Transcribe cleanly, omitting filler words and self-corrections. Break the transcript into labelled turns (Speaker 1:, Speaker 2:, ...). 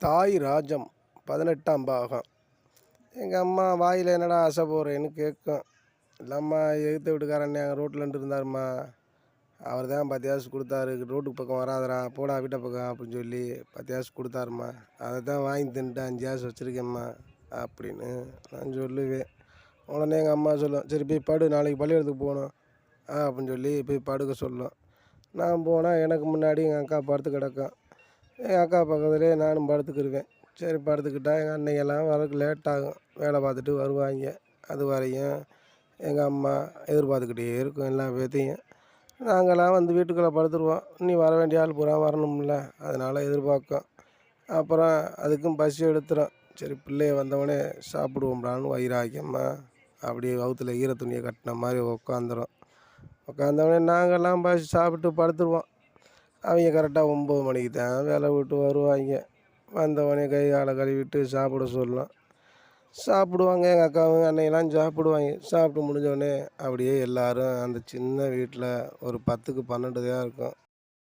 Speaker 1: தாய் ராஜம் 18ஆம் பாகம். எங்கள் அம்மா வாயில் என்னடா ஆசை போடுறேன்னு கேட்கும். இல்லைம்மா, எதிர்த்த வீட்டுக்காரன் அங்கே ரோட்டில் இருந்தாரும்மா, அவர் தான் 10 கொடுத்தாரு, ரோட்டுக்கு பக்கம் வராதரா போடா வீட்டை பக்கம் அப்படின்னு சொல்லி 10 கொடுத்தாருமா, அதை தான் வாங்கி தின்ட்டு 5 வச்சுருக்கேம்மா அப்படின்னு நான் சொல்லுவேன். உடனே எங்கள் அம்மா சொல்லும், சரி போய் படு, நாளைக்கு பள்ளிக்கூடத்துக்கு போகணும் அப்படின்னு சொல்லி போய் படுக்க சொல்லும். நான் போனால் எனக்கு முன்னாடி எங்கள் அக்கா படுத்து கிடக்கும். எங்கள் அக்கா பக்கத்துலேயே நானும் படுத்துக்கிடுவேன். சரி படுத்துக்கிட்டால் எங்கள் அன்னையெல்லாம் வரக்கு லேட் ஆகும், வேலை பார்த்துட்டு வருவாங்க. அது வரையும் எங்கள் அம்மா எதிர்பார்த்துக்கிட்டே இருக்கும் எல்லா பேத்தையும். நாங்களாம் வந்து வீட்டுக்குள்ளே படுத்துருவோம். நீ வர வேண்டிய ஆள் பூரா வரணும்ல, அதனால் எதிர்பார்க்கும். அப்புறம் அதுக்கும் பசி எடுத்துரும். சரி பிள்ளைய வந்தவொடனே சாப்பிடுவோம்டான்னு வைராக்கியம்மா அப்படியே வவுத்தில் ஈர துணியை கட்டின மாதிரி உட்காந்துரும். உட்காந்தவொடனே நாங்கள்லாம் பசி சாப்பிட்டு படுத்துருவோம். அவங்க கரெக்டாக 9 மணிக்கு தான் வேலை விட்டு வருவாங்க. வந்தவொடனே கை காலை கழுவிட்டு சாப்பிட சொல்லலாம். சாப்பிடுவாங்க. எங்கள் அக்காவும் அன்னையெல்லாம் சாப்பிடுவாங்க. சாப்பிட்டு முடிஞ்சோடனே அப்படியே எல்லோரும் அந்த சின்ன வீட்டில் ஒரு 10க்கு 12 தான் இருக்கும்.